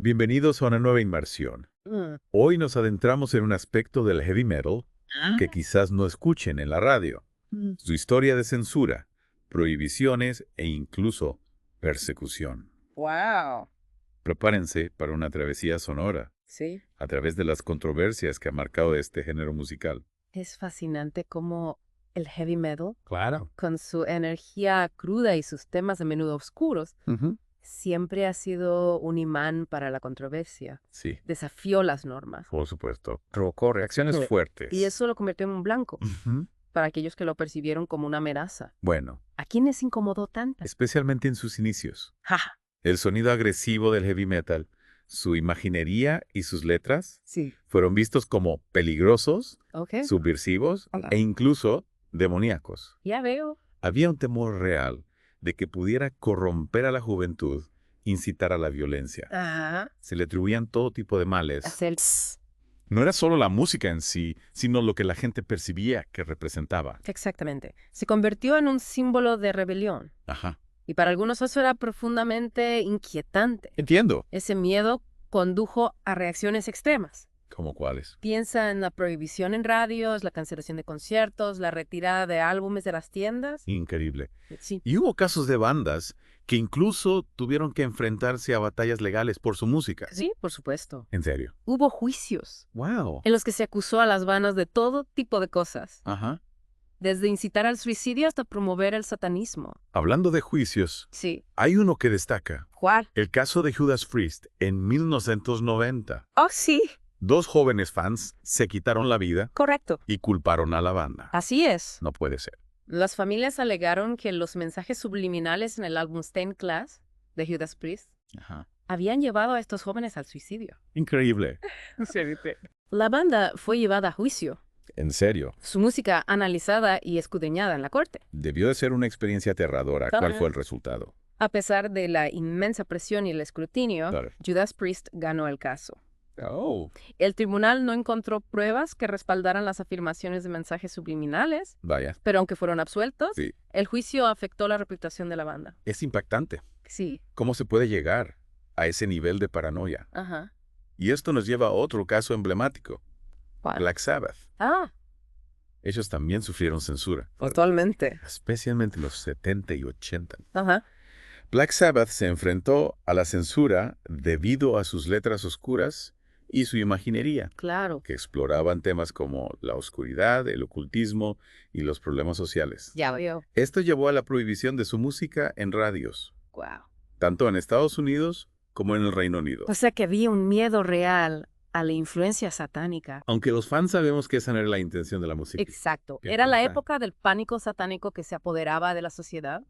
Bienvenidos a una nueva inmersión. Mm. Hoy nos adentramos en un aspecto del heavy metal Ah. que quizás no escuchen en la radio. Mm. Su historia de censura, prohibiciones e incluso persecución. Wow. Prepárense para una travesía sonora Sí. a través de las controversias que ha marcado este género musical. Es fascinante cómo el heavy metal, Claro. con su energía cruda y sus temas a menudo oscuros, siempre ha sido un imán para la controversia. Sí, Desafió las normas. por supuesto. Provocó reacciones Sí. fuertes. Y eso lo convirtió en un blanco Ujú. para aquellos que lo percibieron como una amenaza. Bueno, ¿A quiénes incomodó tanto? especialmente en sus inicios. Ja. El sonido agresivo del heavy metal, su imaginería y sus letras Sí. fueron vistos como peligrosos, Ok. subversivos Hola. e incluso demoníacos. Ya veo. Había un temor real de que pudiera corromper a la juventud, incitar a la violencia. Ajá. Se le atribuían todo tipo de males. Hacer... No era solo la música en sí, sino lo que la gente percibía que representaba. Exactamente. Se convirtió en un símbolo de rebelión. Ajá. Y para algunos eso era profundamente inquietante. Entiendo. Ese miedo condujo a reacciones extremas. ¿Cómo cuáles? Piensa en la prohibición en radios, la cancelación de conciertos, la retirada de álbumes de las tiendas. Increíble. Sí. Y hubo casos de bandas que incluso tuvieron que enfrentarse a batallas legales por su música. Sí, por supuesto. En serio. Hubo juicios Wow. en los que se acusó a las bandas de todo tipo de cosas, Ajá. desde incitar al suicidio hasta promover el satanismo. Hablando de juicios, Sí. hay uno que destaca. ¿Cuál? El caso de Judas Priest en 1990. Oh, sí. 2 jóvenes fans se quitaron la vida Correcto. y culparon a la banda. Así es. No puede ser. Las familias alegaron que los mensajes subliminales en el álbum Stained Glass de Judas Priest Ajá. habían llevado a estos jóvenes al suicidio. Increíble. La banda fue llevada a juicio, En serio. su música analizada y escudriñada en la corte. Debió de ser una experiencia aterradora. ¿Cuál Ajá. fue el resultado? A pesar de la inmensa presión y el escrutinio, Claro. Judas Priest ganó el caso. Oh. El tribunal no encontró pruebas que respaldaran las afirmaciones de mensajes subliminales, Vaya. pero aunque fueron absueltos, Sí. el juicio afectó la reputación de la banda. Es impactante. Sí. ¿Cómo se puede llegar a ese nivel de paranoia? Ajá. Y esto nos lleva a otro caso emblemático. ¿Cuál? Black Sabbath. Ah, Ellos también sufrieron censura. actualmente. Especialmente en los 70 y 80. Ajá. Black Sabbath se enfrentó a la censura debido a sus letras oscuras y su imaginería, Claro. que exploraban temas como la oscuridad, el ocultismo y los problemas sociales. Ya veo. Esto llevó a la prohibición de su música en radios, Wow. tanto en Estados Unidos como en el Reino Unido. O sea que había un miedo real a la influencia satánica. Aunque los fans sabemos que esa no era la intención de la música. Exacto. Bien Era la pensado. época del pánico satánico que se apoderaba de la sociedad.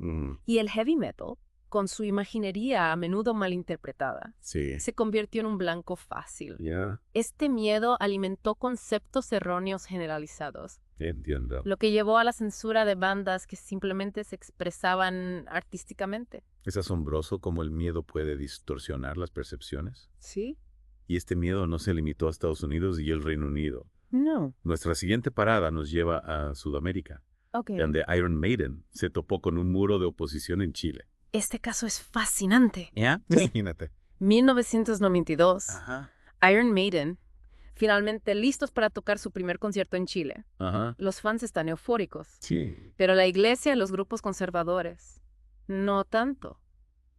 Y el heavy metal, con su imaginería a menudo malinterpretada, Sí. se convirtió en un blanco fácil. Ya, Este miedo alimentó conceptos erróneos generalizados, entiendo. lo que llevó a la censura de bandas que simplemente se expresaban artísticamente. Es asombroso cómo el miedo puede distorsionar las percepciones. ¿Sí? Y este miedo no se limitó a Estados Unidos y el Reino Unido. No. Nuestra siguiente parada nos lleva a Sudamérica, Ok. donde Iron Maiden se topó con un muro de oposición en Chile. Este caso es fascinante. ¿Ya? Imagínate. 1992, Ajá. Iron Maiden, finalmente listos para tocar su primer concierto en Chile. Ajá. Los fans están eufóricos, Sí. pero la iglesia y los grupos conservadores, no tanto.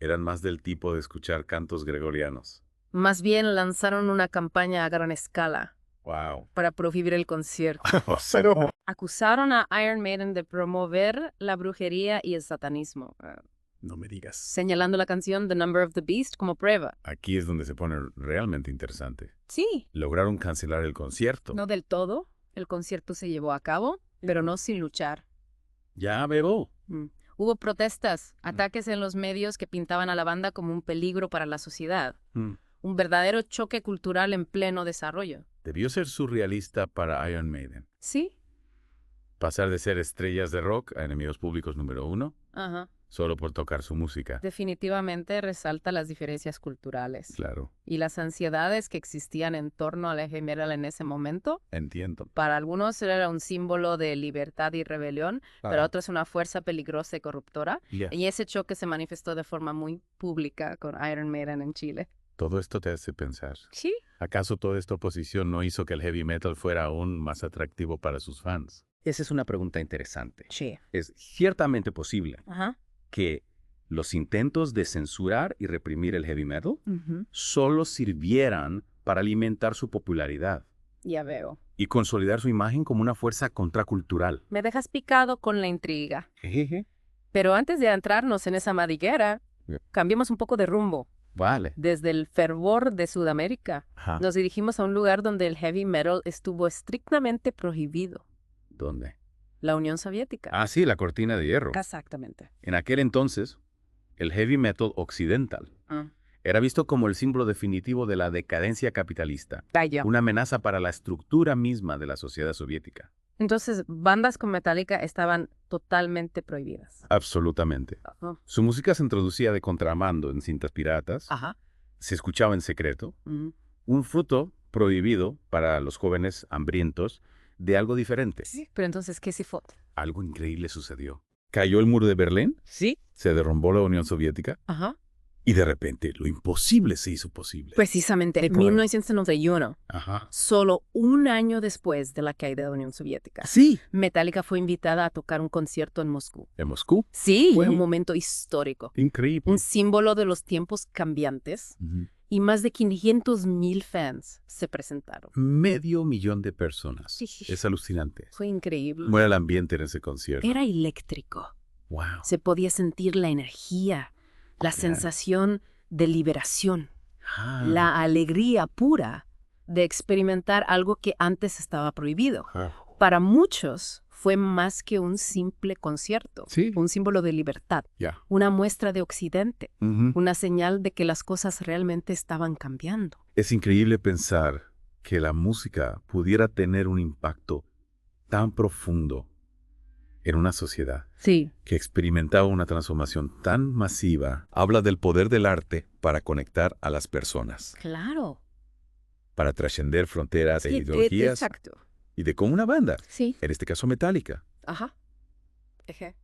Eran más del tipo de escuchar cantos gregorianos. Más bien lanzaron una campaña a gran escala Wow. para prohibir el concierto. Pero... Acusaron a Iron Maiden de promover la brujería y el satanismo, No me digas. señalando la canción The Number of the Beast como prueba. Aquí es donde se pone realmente interesante. Sí, Lograron cancelar el concierto. no del todo. El concierto se llevó a cabo, pero no sin luchar. Ya veo. Hubo protestas, ataques en los medios que pintaban a la banda como un peligro para la sociedad. Un verdadero choque cultural en pleno desarrollo. Debió ser surrealista para Iron Maiden. ¿Sí? Pasar de ser estrellas de rock a enemigos públicos número 1 Ajá. solo por tocar su música. Definitivamente resalta las diferencias culturales Claro, y las ansiedades que existían en torno a la heavy metal en ese momento. entiendo. Para algunos era un símbolo de libertad y rebelión, para otros una fuerza peligrosa y corruptora. Ya. Y ese choque se manifestó de forma muy pública con Iron Maiden en Chile. Todo esto te hace pensar. Sí. ¿Acaso toda esta oposición no hizo que el heavy metal fuera aún más atractivo para sus fans? Esa es una pregunta interesante. Sí. Es ciertamente posible Ajá. que los intentos de censurar y reprimir el heavy metal Ujú. solo sirvieran para alimentar su popularidad Ya veo. y consolidar su imagen como una fuerza contracultural. Me dejas picado con la intriga. Jejeje. Pero antes de adentrarnos en esa madriguera, cambiemos un poco de rumbo. Vale. Desde el fervor de Sudamérica, Ajá. nos dirigimos a un lugar donde el heavy metal estuvo estrictamente prohibido. ¿Dónde? La Unión Soviética. Ah, sí, la cortina de hierro. Exactamente. En aquel entonces, el heavy metal occidental Ah. era visto como el símbolo definitivo de la decadencia capitalista, Vaya. una amenaza para la estructura misma de la sociedad soviética. Entonces, bandas con Metallica estaban totalmente prohibidas. Absolutamente. Ajá. Su música se introducía de contramando en cintas piratas, Ajá. se escuchaba en secreto, Ujú. un fruto prohibido para los jóvenes hambrientos de algo diferente. Sí. Pero entonces, ¿qué sí fue? Algo increíble sucedió. Cayó el muro de Berlín, Sí. se derrumbó la Unión Soviética Ajá. y de repente lo imposible se hizo posible. Precisamente, en por- 1991, Ajá. solo un año después de la caída de la Unión Soviética, Sí. Metallica fue invitada a tocar un concierto en Moscú. En Moscú. Sí, Fue un momento histórico. Increíble. Un símbolo de los tiempos cambiantes. Ujú. Y más de 500,000 fans se presentaron. 500,000 de personas. Sí. Es alucinante. Fue increíble. ¿Cómo era el ambiente en ese concierto? Era eléctrico. Wow. Se podía sentir la energía, la Claro. sensación de liberación, Ah. la alegría pura de experimentar algo que antes estaba prohibido. Ah. Para muchos fue más que un simple concierto, Sí. un símbolo de libertad, Ya. una muestra de Occidente, Ujú. una señal de que las cosas realmente estaban cambiando. Es increíble pensar que la música pudiera tener un impacto tan profundo en una sociedad Sí. que experimentaba una transformación tan masiva. Habla del poder del arte para conectar a las personas, Claro. para trascender fronteras e Sí, ideologías exacto. y de cómo una banda, Sí. en este caso Metallica, Ajá. Eje.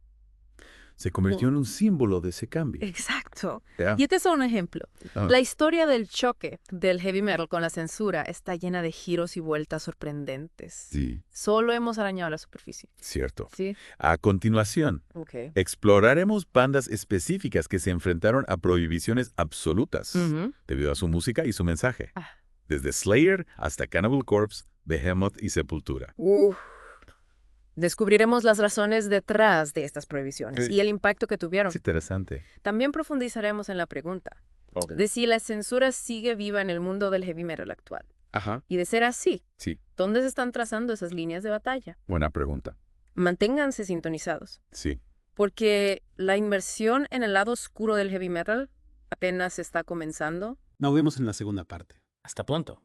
se convirtió en un símbolo de ese cambio. Exacto. Ya. Y este es un ejemplo. Ah. La historia del choque del heavy metal con la censura está llena de giros y vueltas sorprendentes. Sí, Solo hemos arañado la superficie. cierto. Sí. A continuación, Ok. exploraremos bandas específicas que se enfrentaron a prohibiciones absolutas Ujú. debido a su música y su mensaje. Ah. Desde Slayer hasta Cannibal Corpse, Behemoth y Sepultura. Descubriremos las razones detrás de estas prohibiciones Sí. y el impacto que tuvieron. Es interesante. También profundizaremos en la pregunta de si la censura sigue viva en el mundo del heavy metal actual. Ajá. Y de ser así, Sí, ¿dónde se están trazando esas líneas de batalla? buena pregunta. Manténganse sintonizados, Sí. porque la inmersión en el lado oscuro del heavy metal apenas está comenzando. Nos vemos en la segunda parte. Hasta pronto.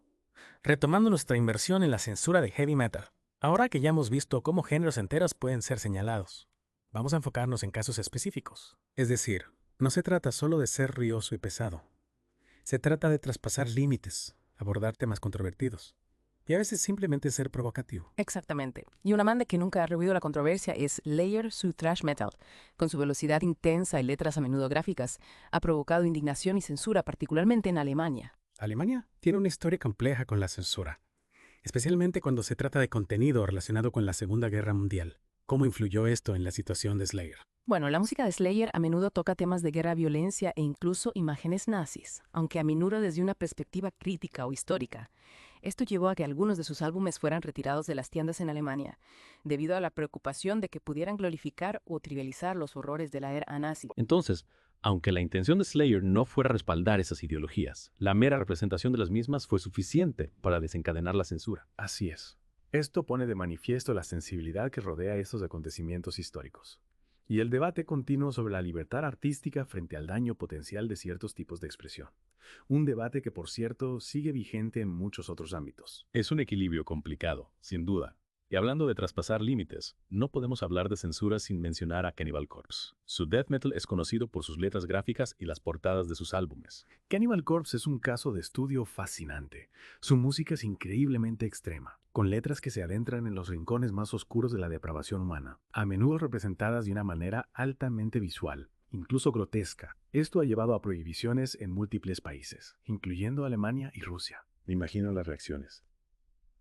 Retomando nuestra inversión en la censura de heavy metal, ahora que ya hemos visto cómo géneros enteros pueden ser señalados, vamos a enfocarnos en casos específicos. Es decir, no se trata solo de ser rioso y pesado. Se trata de traspasar límites, abordar temas controvertidos y a veces simplemente ser provocativo. Exactamente. Y una banda que nunca ha rehuido la controversia es Slayer. Su thrash metal, con su velocidad intensa y letras a menudo gráficas, ha provocado indignación y censura, particularmente en Alemania. Alemania tiene una historia compleja con la censura, especialmente cuando se trata de contenido relacionado con la Segunda Guerra Mundial. ¿Cómo influyó esto en la situación de Slayer? Bueno, la música de Slayer a menudo toca temas de guerra, violencia e incluso imágenes nazis, aunque a menudo desde una perspectiva crítica o histórica. Esto llevó a que algunos de sus álbumes fueran retirados de las tiendas en Alemania, debido a la preocupación de que pudieran glorificar o trivializar los horrores de la era nazi. Entonces, aunque la intención de Slayer no fuera respaldar esas ideologías, la mera representación de las mismas fue suficiente para desencadenar la censura. Así es. Esto pone de manifiesto la sensibilidad que rodea estos acontecimientos históricos y el debate continuo sobre la libertad artística frente al daño potencial de ciertos tipos de expresión. Un debate que, por cierto, sigue vigente en muchos otros ámbitos. Es un equilibrio complicado, sin duda. Y hablando de traspasar límites, no podemos hablar de censura sin mencionar a Cannibal Corpse. Su death metal es conocido por sus letras gráficas y las portadas de sus álbumes. Cannibal Corpse es un caso de estudio fascinante. Su música es increíblemente extrema, con letras que se adentran en los rincones más oscuros de la depravación humana, a menudo representadas de una manera altamente visual, incluso grotesca. Esto ha llevado a prohibiciones en múltiples países, incluyendo Alemania y Rusia. Me imagino las reacciones.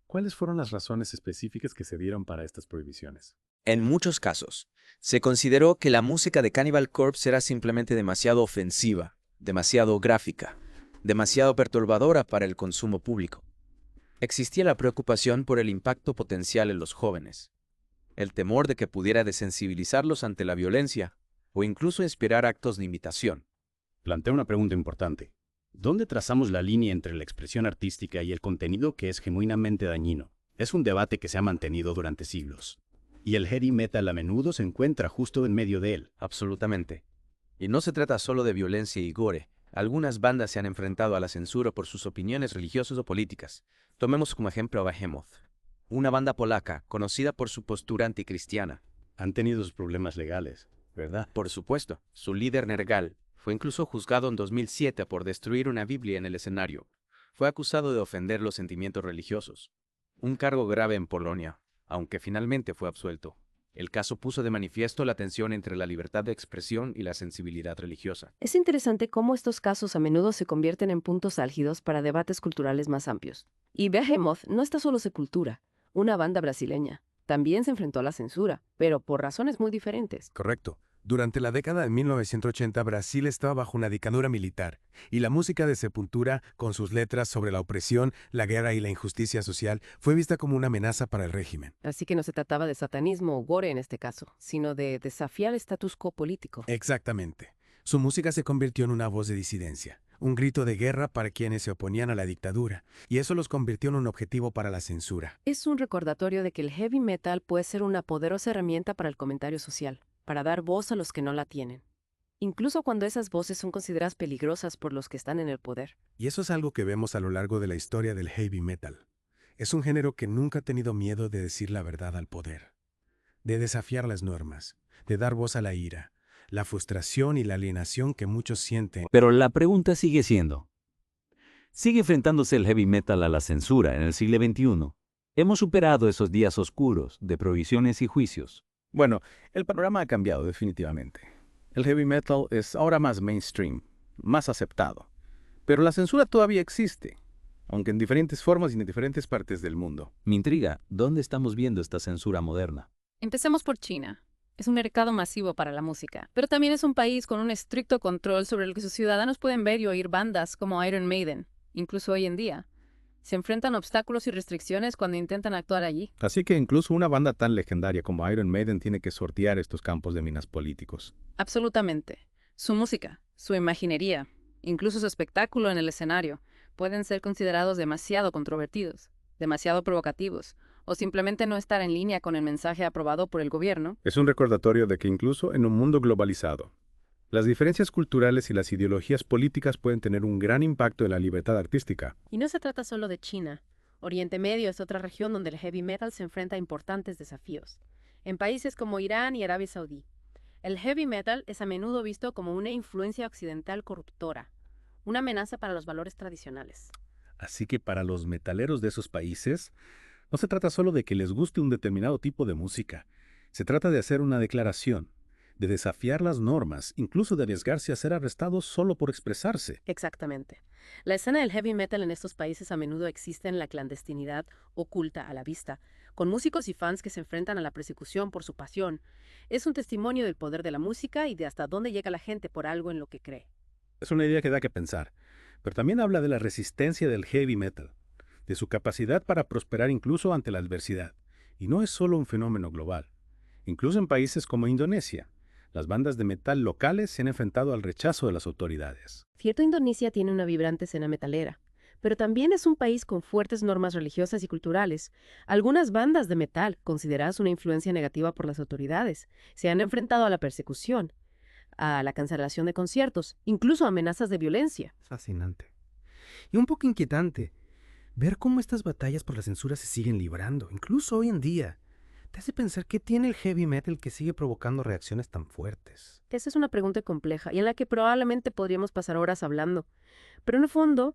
¿Cuáles fueron las razones específicas que se dieron para estas prohibiciones? En muchos casos, se consideró que la música de Cannibal Corpse era simplemente demasiado ofensiva, demasiado gráfica, demasiado perturbadora para el consumo público. Existía la preocupación por el impacto potencial en los jóvenes, el temor de que pudiera desensibilizarlos ante la violencia o incluso inspirar actos de imitación. Plantea una pregunta importante. ¿Dónde trazamos la línea entre la expresión artística y el contenido que es genuinamente dañino? Es un debate que se ha mantenido durante siglos. Y el heavy metal a menudo se encuentra justo en medio de él. Absolutamente. Y no se trata solo de violencia y gore. Algunas bandas se han enfrentado a la censura por sus opiniones religiosas o políticas. Tomemos como ejemplo a Behemoth, una banda polaca conocida por su postura anticristiana. Han tenido sus problemas legales, ¿verdad? Por supuesto, su líder Nergal fue incluso juzgado en 2007 por destruir una Biblia en el escenario. Fue acusado de ofender los sentimientos religiosos. Un cargo grave en Polonia, aunque finalmente fue absuelto. El caso puso de manifiesto la tensión entre la libertad de expresión y la sensibilidad religiosa. Es interesante cómo estos casos a menudo se convierten en puntos álgidos para debates culturales más amplios. Y Behemoth no está solo Sepultura, una banda brasileña. También se enfrentó a la censura, pero por razones muy diferentes. Correcto. Durante la década de 1980, Brasil estaba bajo una dictadura militar, y la música de Sepultura, con sus letras sobre la opresión, la guerra y la injusticia social, fue vista como una amenaza para el régimen. Así que no se trataba de satanismo o gore en este caso, sino de desafiar el status quo político. Exactamente. Su música se convirtió en una voz de disidencia, un grito de guerra para quienes se oponían a la dictadura, y eso los convirtió en un objetivo para la censura. Es un recordatorio de que el heavy metal puede ser una poderosa herramienta para el comentario social, para dar voz a los que no la tienen, incluso cuando esas voces son consideradas peligrosas por los que están en el poder. Y eso es algo que vemos a lo largo de la historia del heavy metal. Es un género que nunca ha tenido miedo de decir la verdad al poder, de desafiar las normas, de dar voz a la ira, la frustración y la alienación que muchos sienten. Pero la pregunta sigue siendo, ¿sigue enfrentándose el heavy metal a la censura en el siglo XXI? ¿Hemos superado esos días oscuros de prohibiciones y juicios? Bueno, el panorama ha cambiado definitivamente. El heavy metal es ahora más mainstream, más aceptado. Pero la censura todavía existe, aunque en diferentes formas y en diferentes partes del mundo. Me intriga, ¿dónde estamos viendo esta censura moderna? Empecemos por China. Es un mercado masivo para la música, pero también es un país con un estricto control sobre lo que sus ciudadanos pueden ver y oír bandas como Iron Maiden, incluso hoy en día. Se enfrentan a obstáculos y restricciones cuando intentan actuar allí. Así que incluso una banda tan legendaria como Iron Maiden tiene que sortear estos campos de minas políticos. Absolutamente. Su música, su imaginería, incluso su espectáculo en el escenario, pueden ser considerados demasiado controvertidos, demasiado provocativos, o simplemente no estar en línea con el mensaje aprobado por el gobierno. Es un recordatorio de que incluso en un mundo globalizado, las diferencias culturales y las ideologías políticas pueden tener un gran impacto en la libertad artística. Y no se trata solo de China. Oriente Medio es otra región donde el heavy metal se enfrenta a importantes desafíos. En países como Irán y Arabia Saudí, el heavy metal es a menudo visto como una influencia occidental corruptora, una amenaza para los valores tradicionales. Así que para los metaleros de esos países, no se trata solo de que les guste un determinado tipo de música. Se trata de hacer una declaración, de desafiar las normas, incluso de arriesgarse a ser arrestados solo por expresarse. Exactamente. La escena del heavy metal en estos países a menudo existe en la clandestinidad, oculta a la vista, con músicos y fans que se enfrentan a la persecución por su pasión. Es un testimonio del poder de la música y de hasta dónde llega la gente por algo en lo que cree. Es una idea que da que pensar, pero también habla de la resistencia del heavy metal, de su capacidad para prosperar incluso ante la adversidad. Y no es solo un fenómeno global. Incluso en países como Indonesia, las bandas de metal locales se han enfrentado al rechazo de las autoridades. Cierto, Indonesia tiene una vibrante escena metalera, pero también es un país con fuertes normas religiosas y culturales. Algunas bandas de metal, consideradas una influencia negativa por las autoridades, se han enfrentado a la persecución, a la cancelación de conciertos, incluso a amenazas de violencia. Fascinante. Y un poco inquietante ver cómo estas batallas por la censura se siguen librando, incluso hoy en día. Te hace pensar qué tiene el heavy metal que sigue provocando reacciones tan fuertes. Esa es una pregunta compleja y en la que probablemente podríamos pasar horas hablando. Pero en el fondo,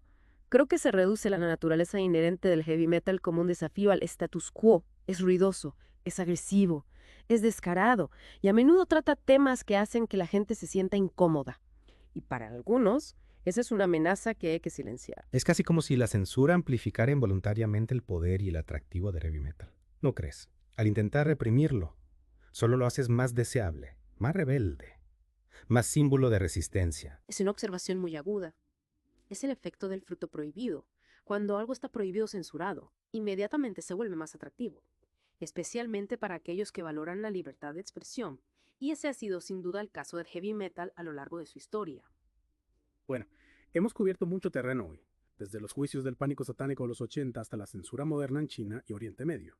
creo que se reduce la naturaleza inherente del heavy metal como un desafío al status quo. Es ruidoso, es agresivo, Es descarado y a menudo trata temas que hacen que la gente se sienta incómoda. Y para algunos, esa es una amenaza que hay que silenciar. Es casi como si la censura amplificara involuntariamente el poder y el atractivo del heavy metal. ¿No crees? Al intentar reprimirlo, solo lo haces más deseable, más rebelde, más símbolo de resistencia. Es una observación muy aguda. Es el efecto del fruto prohibido. Cuando algo está prohibido o censurado, inmediatamente se vuelve más atractivo, especialmente para aquellos que valoran la libertad de expresión. Y ese ha sido sin duda el caso del heavy metal a lo largo de su historia. Bueno, hemos cubierto mucho terreno hoy, desde los juicios del pánico satánico de los 80 hasta la censura moderna en China y Oriente Medio.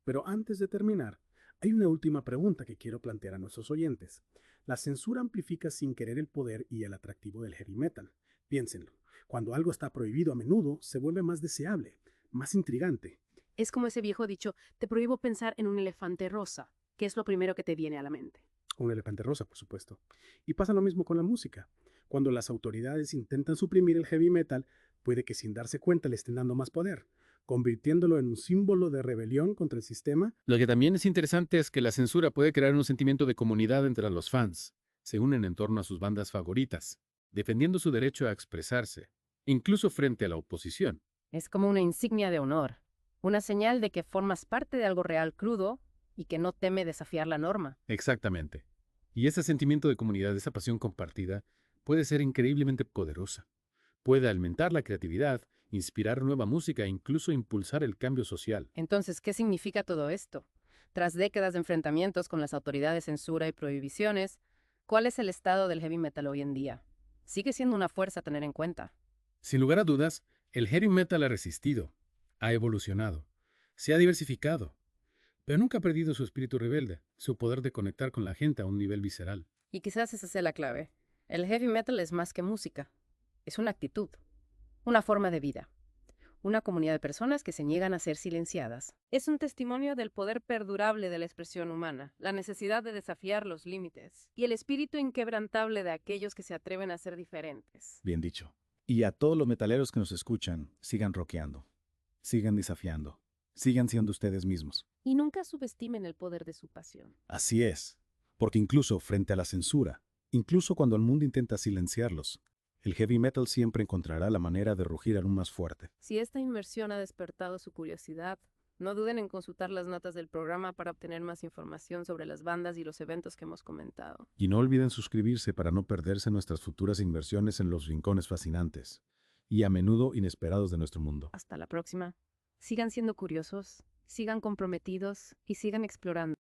Pero antes de terminar, hay una última pregunta que quiero plantear a nuestros oyentes. La censura amplifica sin querer el poder y el atractivo del heavy metal. Piénsenlo, cuando algo está prohibido a menudo se vuelve más deseable, más intrigante. Es como ese viejo dicho, te prohíbo pensar en un elefante rosa, que es lo primero que te viene a la mente. Un elefante rosa, por supuesto. Y pasa lo mismo con la música. Cuando las autoridades intentan suprimir el heavy metal, puede que sin darse cuenta le estén dando más poder, convirtiéndolo en un símbolo de rebelión contra el sistema. Lo que también es interesante es que la censura puede crear un sentimiento de comunidad entre los fans. Se unen en torno a sus bandas favoritas, defendiendo su derecho a expresarse, incluso frente a la oposición. Es como una insignia de honor, una señal de que formas parte de algo real crudo y que no teme desafiar la norma. Exactamente. Y ese sentimiento de comunidad, esa pasión compartida, puede ser increíblemente poderosa. Puede alimentar la creatividad, inspirar nueva música e incluso impulsar el cambio social. Entonces, ¿qué significa todo esto? Tras décadas de enfrentamientos con las autoridades de censura y prohibiciones, ¿cuál es el estado del heavy metal hoy en día? Sigue siendo una fuerza a tener en cuenta. Sin lugar a dudas, el heavy metal ha resistido, ha evolucionado, se ha diversificado, pero nunca ha perdido su espíritu rebelde, su poder de conectar con la gente a un nivel visceral. Y quizás esa sea la clave. El heavy metal es más que música. Es una actitud, una forma de vida, una comunidad de personas que se niegan a ser silenciadas. Es un testimonio del poder perdurable de la expresión humana, la necesidad de desafiar los límites y el espíritu inquebrantable de aquellos que se atreven a ser diferentes. Bien dicho. Y a todos los metaleros que nos escuchan, sigan rockeando, sigan desafiando, sigan siendo ustedes mismos. Y nunca subestimen el poder de su pasión. Así es, porque incluso frente a la censura, incluso cuando el mundo intenta silenciarlos, el heavy metal siempre encontrará la manera de rugir aún más fuerte. Si esta inmersión ha despertado su curiosidad, no duden en consultar las notas del programa para obtener más información sobre las bandas y los eventos que hemos comentado. Y no olviden suscribirse para no perderse nuestras futuras inversiones en los rincones fascinantes y a menudo inesperados de nuestro mundo. Hasta la próxima. Sigan siendo curiosos, sigan comprometidos y sigan explorando.